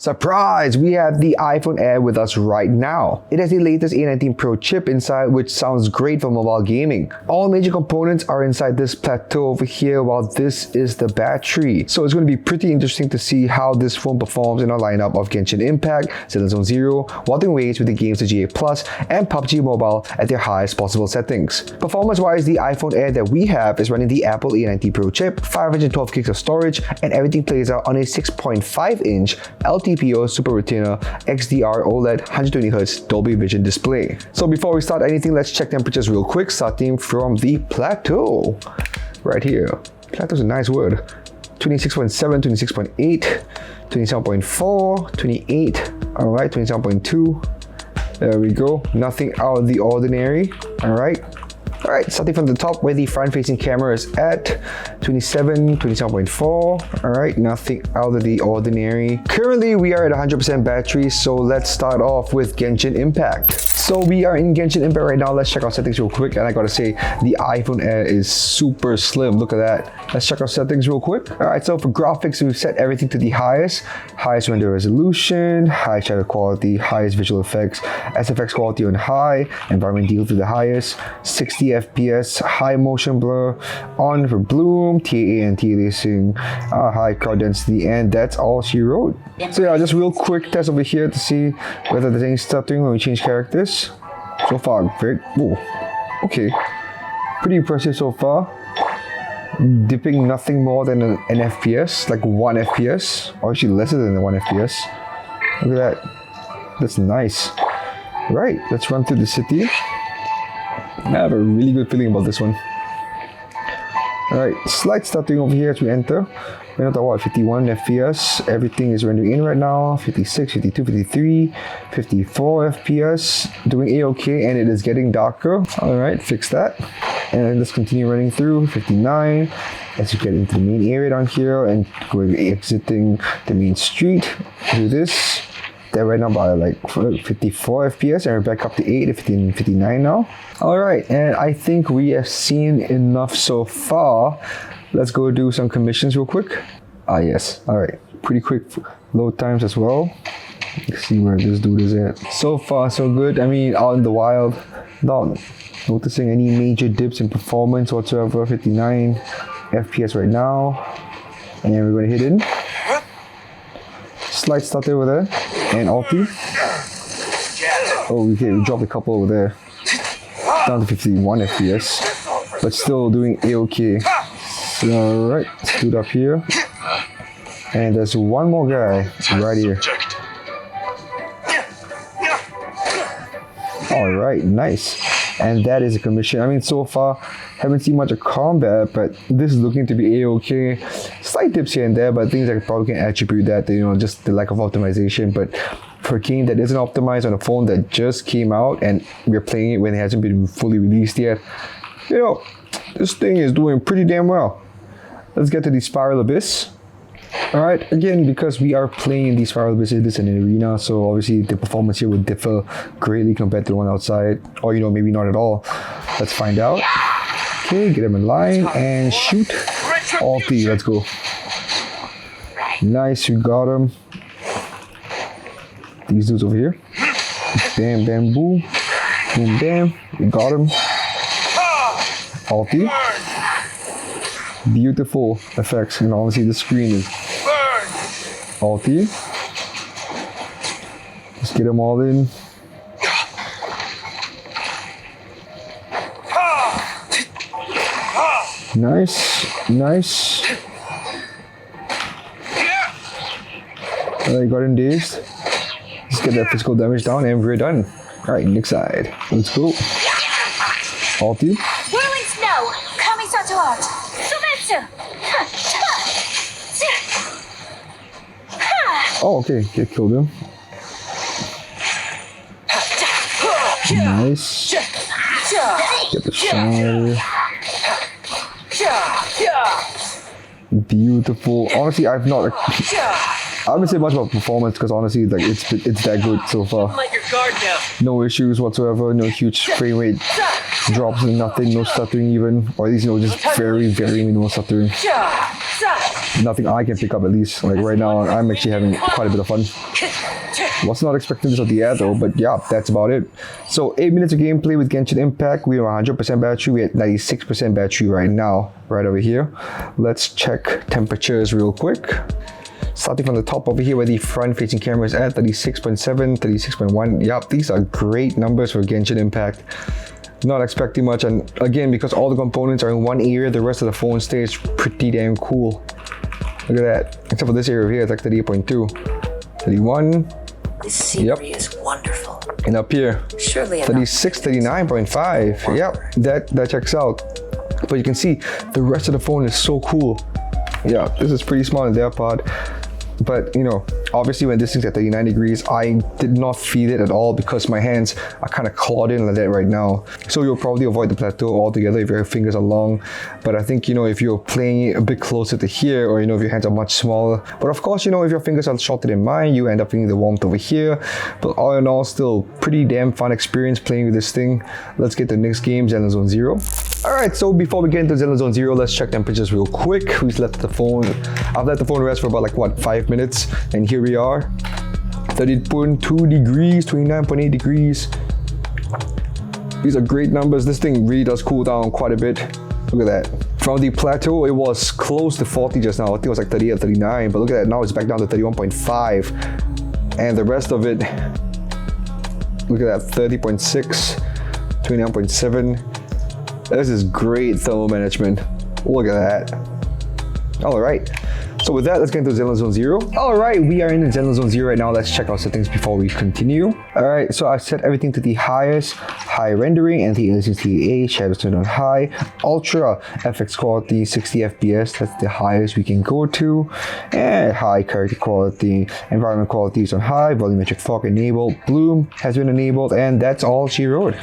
Surprise! We have the iPhone Air with us right now. It has the latest A19 Pro chip inside, which sounds great for mobile gaming. All major components are inside this plateau over here, while this is the battery. So it's going to be pretty interesting to see how this phone performs in our lineup of Genshin Impact, Zenless Zone Zero, Wuthering Waves with the Gamesir GA Plus, and PUBG Mobile at their highest possible settings. Performance-wise, the iPhone Air that we have is running the Apple A19 Pro chip, 512 gigs of storage, and everything plays out on a 6.5-inch LTPO Super Retina XDR OLED 120Hz Dolby Vision display. So before we start anything, let's check temperatures real quick, starting from the plateau. Right here. Plateau's a nice word. 26.7, 26.8, 27.4, 28, alright, 27.2. There we go. Nothing out of the ordinary. Alright. Alright, starting from the top where the front-facing camera is at 27, 27.4. Alright, nothing out of the ordinary. Currently, we are at 100% battery, so let's start off with Genshin Impact. So we are in Genshin Impact right now. Let's check our settings real quick, and I gotta say, the iPhone Air is super slim. Look at that. Let's check our settings real quick. Alright, so for graphics, we've set everything to the highest render resolution, high shadow quality, highest visual effects, SFX quality on high, environment deal to the highest, 60 FPS, high motion blur, on for bloom, TAA and anti-aliasing, high crowd density, and that's all she wrote. So yeah, just real quick test over here to see whether there's any stuttering when we change characters. So far, very, okay, pretty impressive so far. Dipping nothing more than an FPS, like 1 FPS, or actually lesser than 1 FPS. Look at that, that's nice. Right, let's run through the city. I have a really good feeling about this one. Alright, slight stuttering over here as we enter. We're not at what, 51 FPS. Everything is rendering in right now. 56, 52, 53, 54 FPS. Doing A-okay, and it is getting darker. Alright, fix that. And let's continue running through. 59. As you get into the main area down here and we're exiting the main street. Do this. They're right now by like 54 FPS, and we're back up to 8 at 59 now. Alright, and I think we have seen enough so far. Let's go do some commissions real quick. Ah yes, alright. Pretty quick load times as well. Let's see where this dude is at. So far so good. I mean, out in the wild, not noticing any major dips in performance whatsoever. 59 FPS right now. And we're gonna hit in. Slight stutter over there, and ulti. Oh, okay, we dropped a couple over there. Down to 51 FPS, but still doing A-okay. So, alright, let's do it up here. And there's one more guy right here. Alright, nice. And that is a commission. I mean, so far, haven't seen much of combat, but this is looking to be A-okay. Slight dips here and there, but things I probably can attribute that to, you know, just the lack of optimization. But for a game that isn't optimized on a phone that just came out and we're playing it when it hasn't been fully released yet, you know, this thing is doing pretty damn well. Let's get to the Spiral Abyss. Alright, again, because we are playing the Spiral Abyss, it is in an arena, so obviously the performance here would differ greatly compared to the one outside, or you know, maybe not at all. Let's find out. Okay, get him in line and shoot. Ulti, let's go. Nice, we got him. These dudes over here. Bam, bam, boom. Boom, bam. We got him. Ulti. Beautiful effects, and honestly, the screen is ulti. Let's get them all in. Nice, nice. Alright, got him dazed. Let's get that physical damage down, and we're done. Alright, next side. Let's go. Ulti. Whirling snow, Kamisato art. Oh, okay, get killed him. Nice. Get the shot. Beautiful. Honestly, I haven't said much about performance because honestly, like it's that good so far. No issues whatsoever. No huge frame rate drops and nothing. No stuttering even, or at least just very minimal stuttering. nothing I can pick up at least. Like right now, I'm actually having quite a bit of fun. Was not expecting this at the end though, but yeah, that's about it. So 8 minutes of gameplay with Genshin Impact. We are 100% battery. We're at 96% battery right now, right over here. Let's check temperatures real quick. Starting from the top over here where the front-facing camera is at 36.7, 36.1. Yep, these are great numbers for Genshin Impact. Not expecting much, and again, because all the components are in one area, the rest of the phone stays pretty damn cool. Look at that. Except for this area over here, it's like 38.2, 31. This scenery is wonderful. And up here, Surely 36, 39.5. Yep, that checks out. But you can see the rest of the phone is so cool. Yeah, this is pretty small in their part. But you know, obviously when this thing's at 39 degrees, I did not feel it at all because my hands are kind of clawed in like that right now. So you'll probably avoid the plateau altogether if your fingers are long. But I think, you know, if you're playing a bit closer to here, or you know, if your hands are much smaller. But of course, you know, if your fingers are shorter than mine, you end up feeling the warmth over here. But all in all, still pretty damn fun experience playing with this thing. Let's get to the next game, Zenless Zone Zero. Alright, so before we get into Zenless Zone Zero, let's check temperatures real quick. We've left the phone. I've let the phone rest for about like what, 5 minutes, and here we are. 30.2 degrees, 29.8 degrees. These are great numbers. This thing really does cool down quite a bit. Look at that. From the plateau, it was close to 40 just now. I think it was like 38 or 39, but look at that. Now it's back down to 31.5. And the rest of it, look at that, 30.6, 29.7. This is great thermal management. Look at that. All right. So with that, let's get into Zenless Zone Zero. All right, we are in the Zenless Zone Zero right now. Let's check our settings before we continue. All right, so I've set everything to the highest, high rendering, anti-aliasing shadows turned on high, ultra FX quality, 60 FPS, that's the highest we can go to, and high character quality, environment quality is on high, volumetric fog enabled, bloom has been enabled, and that's all she wrote.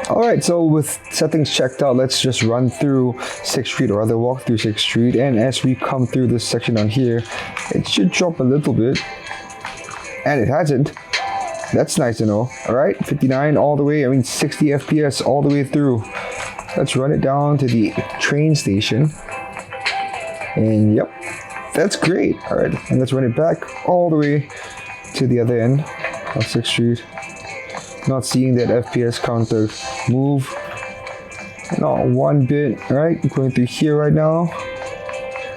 Alright, so with settings checked out, let's just run through 6th Street, or rather walk through 6th Street, and as we come through this section on here, it should drop a little bit, and it hasn't. That's nice to know. Alright, 59 all the way, 60 FPS all the way through. Let's run it down to the train station, and yep, that's great. Alright, and let's run it back all the way to the other end of 6th Street. Not seeing that FPS counter move, not one bit. Right, going through here right now,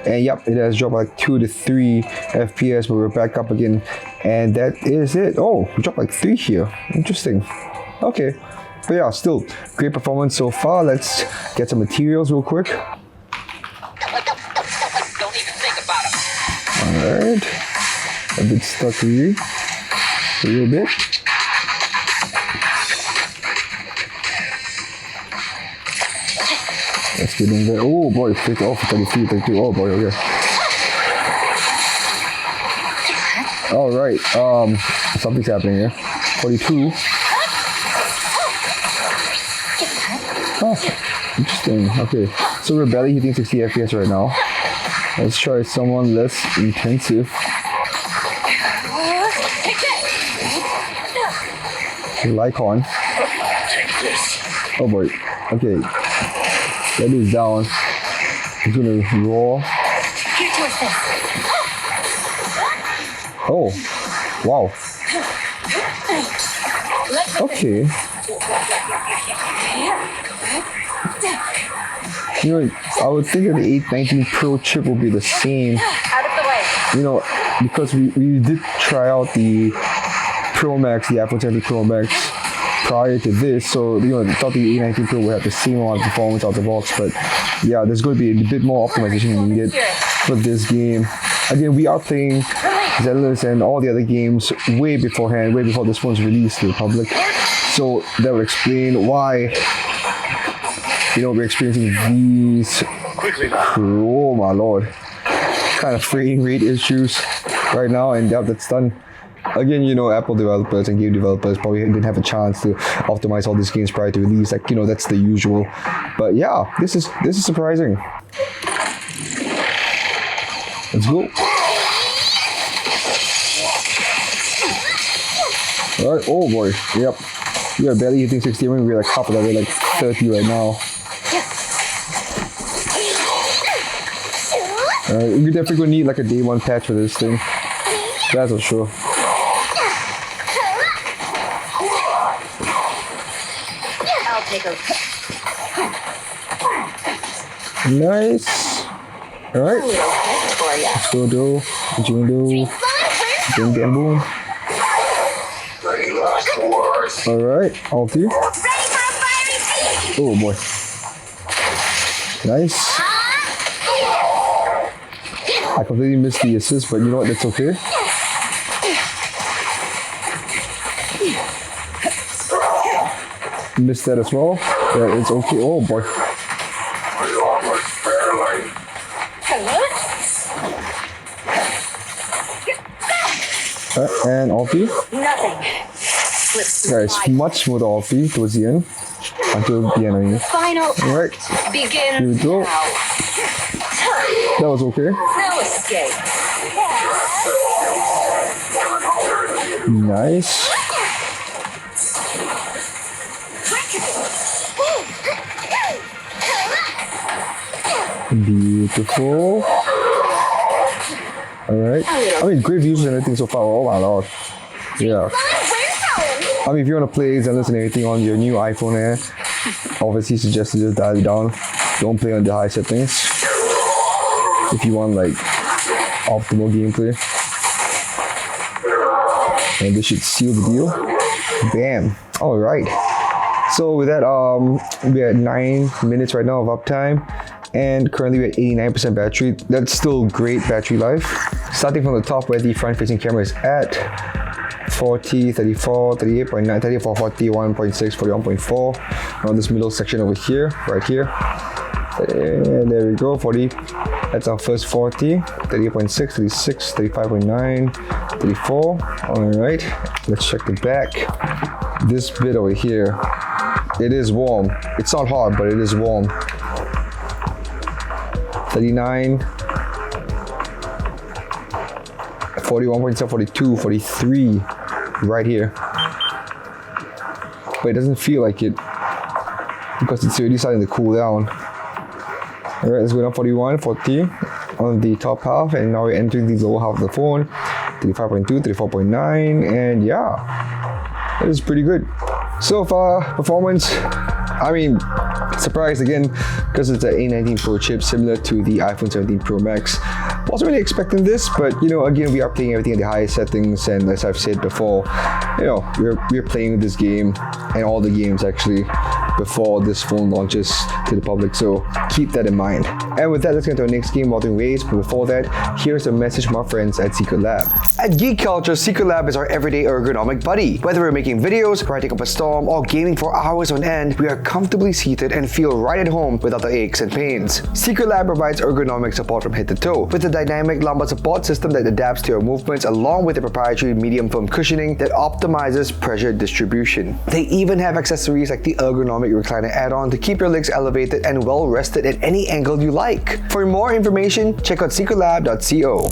and yep, it has dropped like 2 to 3 FPS, but we're back up again, and that is it. Oh, we dropped like 3 here. Interesting. Okay, but yeah, still great performance so far. Let's get some materials real quick. All right, a bit stuck here, a little bit. Let's get in there. Oh boy, 50 off 33, 32. Oh boy, okay. Alright, something's happening here. 42. Oh, interesting. Okay, so we're barely hitting 60 FPS right now. Let's try someone less intensive. Lycon. Oh boy, okay. That is down. I'm gonna roll. Oh, wow. Okay. You know, I would think that the A19 Pro chip will be the same. You know, because we did try out the Pro Max, the iPhone 17 Pro Max, prior to this, so you know, I thought the A19 Pro would have the same amount of performance out the box, but yeah, there's going to be a bit more optimization needed for this game. Again, we are playing Zenless and all the other games way beforehand, way before this one's released to the public, so that would explain why, you know, we're experiencing these, oh my lord, kind of frame rate issues right now, and yeah, that's done. Again, you know, Apple developers and game developers probably didn't have a chance to optimize all these games prior to release. Like, you know, that's the usual. But yeah, this is surprising. Let's go. All right. Oh boy. Yep. We are barely hitting 60. We're like half of that. We're like 30 right now. We definitely gonna need like a day one patch for this thing. That's for sure. I'll take a Nice. Alright. little gift for you. Let's go do. Jingle. Bing bam boom. Alright, ulti. Ready for a fiery feast? Oh boy. Nice. I completely missed the assist, but you know what? That's okay. Missed that as well. Yeah, it's okay. Oh boy. And ulti. Nothing. Slips Guys, much more ulti towards the end. Until the end, I mean. Final Alright, begins here we go. now. That was okay. No escape. Nice. Beautiful. Alright. I mean, great views and everything so far. Oh my lord. Yeah. I mean, if you want to play Zenless and everything on your new iPhone Air, obviously suggest to just dial it down. Don't play on the high settings. If you want like optimal gameplay. And this should seal the deal. Bam. Alright. So with that, we're at 9 minutes right now of uptime. And currently we're at 89% battery. That's still great battery life. Starting from the top where the front-facing camera is at. 40, 34, 38.9, 34, 41.6, 41.4. Now this middle section over here, right here. And there we go, 40. That's our first 40. 38.6, 36, 35.9, 34. All right, let's check the back. This bit over here, it is warm. It's not hot, but it is warm. 39. 41.7, 42, 43, right here. But it doesn't feel like it because it's already starting to cool down. Alright, let's go down 41, 40 on the top half, and now we're entering the lower half of the phone. 35.2, 34.9, and yeah, it is pretty good. So far, performance, I mean, surprised again because it's an A19 Pro chip similar to the iPhone 17 Pro Max. Wasn't really expecting this, but you know, again, we are playing everything at the highest settings, and as I've said before, you know, we're playing this game and all the games actually before this phone launches to the public, so keep that in mind. And with that, let's get to our next game, Wuthering Waves. But before that, here's a message from our friends at Secretlab. At Geek Culture, Secretlab is our everyday ergonomic buddy. Whether we're making videos, writing up a storm, or gaming for hours on end, we are comfortably seated and feel right at home without the aches and pains. Secretlab provides ergonomic support from head to toe, with a dynamic lumbar support system that adapts to your movements, along with a proprietary medium foam cushioning that optimizes pressure distribution. They even have accessories like the ergonomic recliner add-on to keep your legs elevated and well rested at any angle you like. For more information, check out secretlab.co.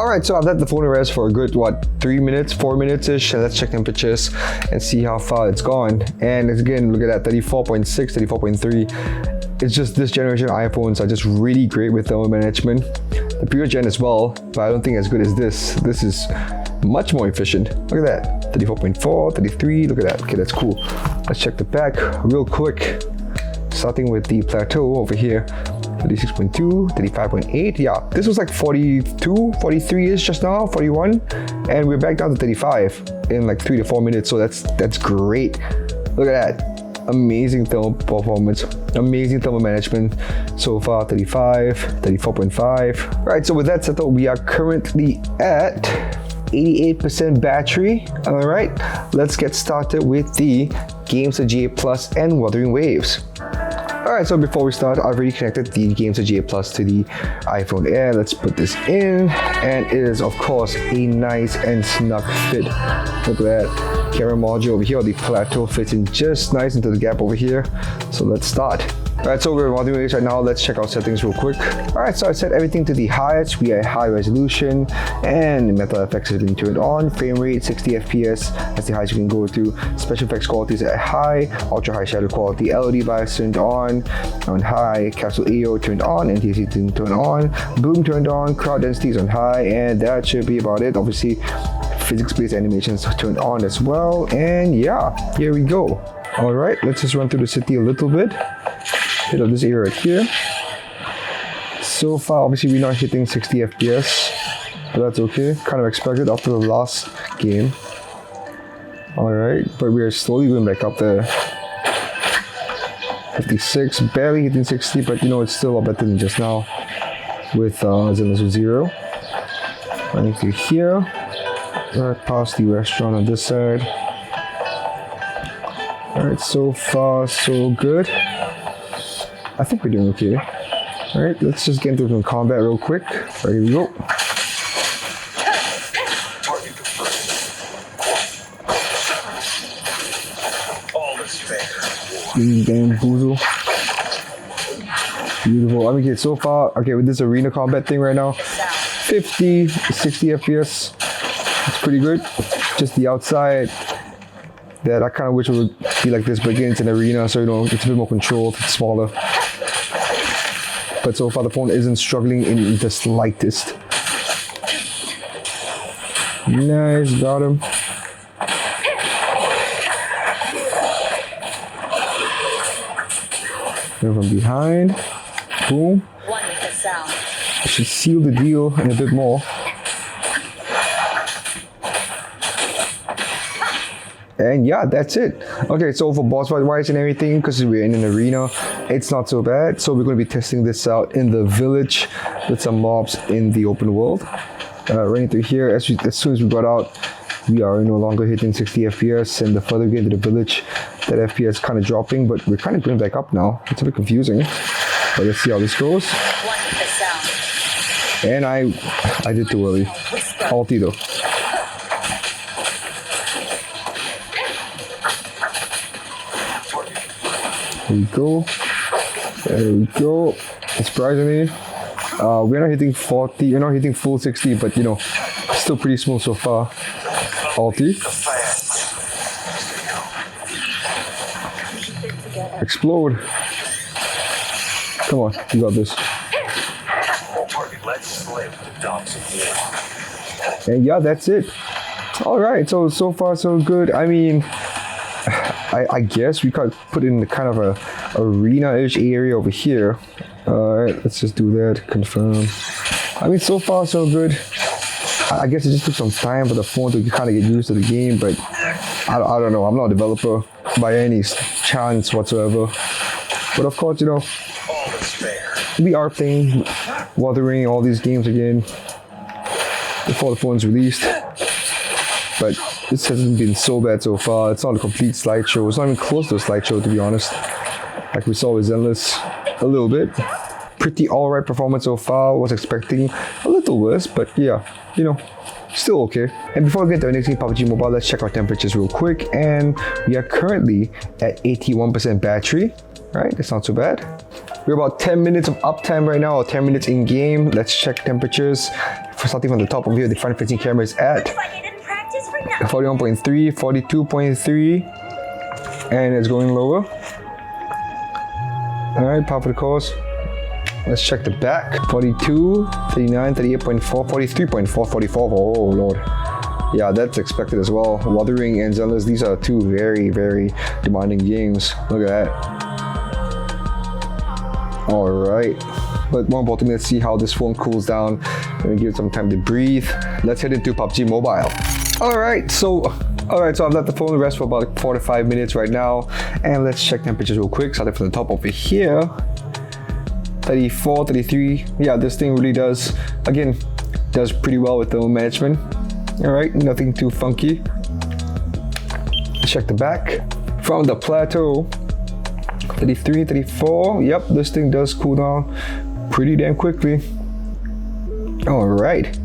Alright, so I've let the phone rest for a good, 3 minutes, 4 minutes-ish, and let's check temperatures and see how far it's gone. And again, look at that, 34.6, 34.3. It's just this generation of iPhones are just really great with thermal management. The previous gen as well, but I don't think as good as this. This is much more efficient. Look at that, 34.4, 33, look at that. Okay, that's cool. Let's check the back real quick. Starting with the plateau over here. 36.2, 35.8, yeah. This was like 42, 43-ish just now, 41. And we're back down to 35 in like 3 to 4 minutes, so that's great. Look at that. Amazing thermal performance, amazing thermal management. So far, 35, 34.5. Right, so with that settled, we are currently at 88% battery. All right, let's get started with the Gamesir GA Plus and Wuthering Waves. Alright, so before we start, I've already connected the Gamesir GA Plus to the iPhone Air. Let's put this in, and it is of course a nice and snug fit. Look at that camera module over here. The plateau fits in just nice into the gap over here. So let's start. Alright, so we're in Wuthering Waves right now. Let's check out settings real quick. Alright, so I set everything to the highest. We are high resolution and metal effects has been turned on. Frame rate 60 FPS, that's the highest you can go to. Special effects quality is at high. Ultra high shadow quality. LED bias turned on high. Capsule AO turned on. NTSC turned on. Bloom turned on. Crowd density is on high, and that should be about it. Obviously, physics-based animations turned on as well. And yeah, here we go. All right, let's just run through the city a little bit. Hit up this area right here. So far, obviously, we're not hitting 60 FPS, but that's okay. Kind of expected after the last game. All right, but we are slowly going back up there. 56, barely hitting 60, but you know, it's still a lot better than just now with Zenless Zone Zero. Running through here, right past the restaurant on this side. Alright, so far so good. I think we're doing okay. Alright, let's just get into some combat real quick. Alright, here we go. Bamboozle. Beautiful. I mean, okay, so far, okay, with this arena combat thing right now, 50, 60 FPS. It's pretty good. Just the outside, that I kind of wish it would be like this, but again, it's an arena, so you know, it's a bit more controlled, it's smaller. But so far, the phone isn't struggling in the slightest. Nice, got him. Then from behind, boom. One with the sound. I should seal the deal and a bit more. And yeah, that's it. Okay, so for boss fight wise and everything, because we're in an arena, it's not so bad. So we're going to be testing this out in the village with some mobs in the open world. Running through here, as soon as we got out, we are no longer hitting 60 FPS, and the further we get into the village, that FPS is kind of dropping, but we're kind of going back up now. It's a bit confusing, but let's see how this goes. One with the sound. And I did too early. Ulti though. There we go. There we go. Surprisingly, we're not hitting 40, we're not hitting full 60, but you know, still pretty smooth so far. Ulti. Explode. Come on, you got this. And yeah, that's it. Alright, so far so good. I mean, I guess we could put in kind of a arena-ish area over here. Alright, let's just do that. Confirm. I mean, so far so good. I guess it just took some time for the phone to kind of get used to the game, but I don't know. I'm not a developer by any chance whatsoever. But of course, you know, we are playing Wuthering, all these games again before the phone's released. But this hasn't been so bad so far. It's not a complete slideshow. It's not even close to a slideshow, to be honest. Like we saw with Zenless, a little bit. Pretty alright performance so far. Was expecting a little worse, but yeah, you know, still okay. And before we get to our next game, PUBG Mobile, let's check our temperatures real quick. And we are currently at 81% battery. Right, that's not too bad. We're about 10 minutes of uptime right now, or 10 minutes in game. Let's check temperatures. For starting from the top of here, the front facing camera is at 41.3, 42.3, and it's going lower. Alright, power for the course. Let's check the back. 42, 39, 38.4, 43.4, 44. Oh lord. Yeah, that's expected as well. Wuthering and Zenless, these are two very, very demanding games. Look at that. Alright. But more importantly, let's see how this phone cools down and give it some time to breathe. Let's head into PUBG Mobile. Alright, so I've let the phone rest for about 4 to 5 minutes right now. And let's check temperatures real quick. Starting from the top over here. 34, 33. Yeah, this thing really does pretty well with thermal management. Alright, nothing too funky. Check the back. From the plateau, 33, 34. Yep, this thing does cool down pretty damn quickly. Alright.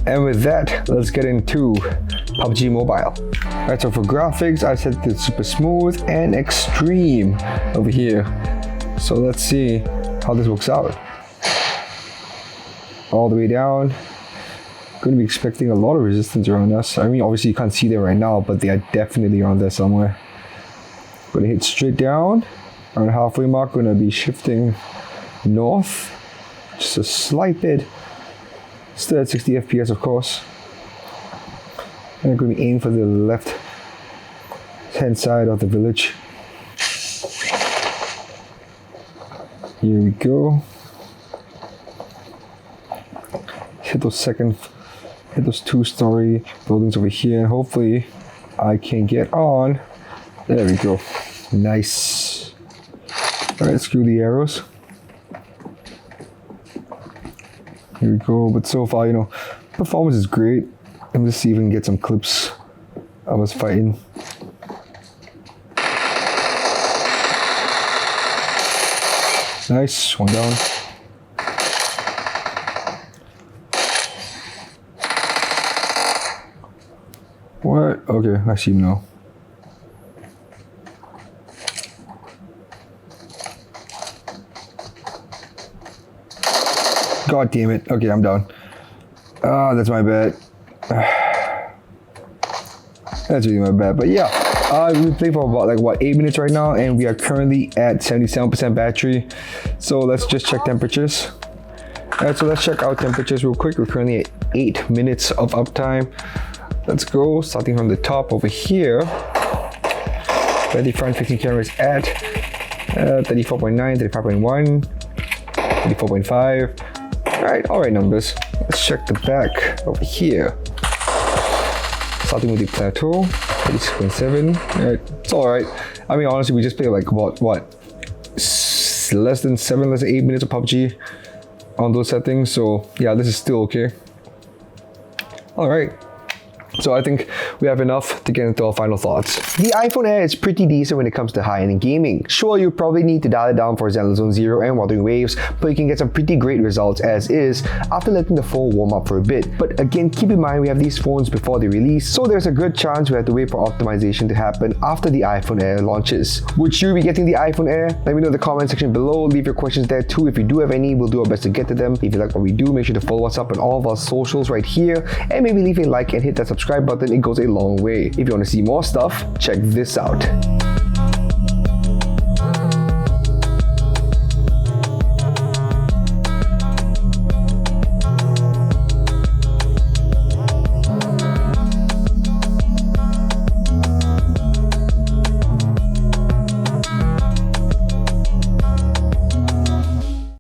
And with that, let's get into PUBG Mobile. Alright, so for graphics, I set it super smooth and extreme over here. So let's see how this works out. All the way down. Going to be expecting a lot of resistance around us. I mean, obviously you can't see them right now, but they are definitely around there somewhere. Going to hit straight down. Around halfway mark, going to be shifting north. Just a slight bit. Still at 60 FPS, of course. And I'm going to be aiming for the left hand side of the village. Here we go. Hit those two-story buildings over here, and hopefully I can get on. There we go. Nice. All right, screw the arrows. Here we go. But so far, performance is great. Let me just see if we can get some clips of us fighting. Nice, one down. What? Okay, I see him now. God damn it. Okay, I'm down. That's my bad. That's really my bad. But yeah, we played for about 8 minutes right now, and we are currently at 77% battery. So let's just check temperatures. Alright, so let's check our temperatures real quick. We're currently at 8 minutes of uptime. Let's go, starting from the top over here. Where the front facing camera is at 34.9, 35.1, 34.5. All right numbers. Let's check the back over here. Starting with the plateau, 36.7. Alright, it's alright. I mean, honestly, we just played about less than 8 minutes of PUBG on those settings. So yeah, this is still okay. Alright. So I think we have enough to get into our final thoughts. The iPhone Air is pretty decent when it comes to high-end gaming. Sure, you probably need to dial it down for Zenless Zone Zero and Wuthering Waves, but you can get some pretty great results as is after letting the phone warm up for a bit. But again, keep in mind we have these phones before they release, so there's a good chance we have to wait for optimization to happen after the iPhone Air launches. Would you be getting the iPhone Air? Let me know in the comment section below. Leave your questions there too. If you do have any, we'll do our best to get to them. If you like what we do, make sure to follow us up on all of our socials right here, and maybe leave a like and hit that subscribe button. It goes a long way. If you want to see more stuff, check this out.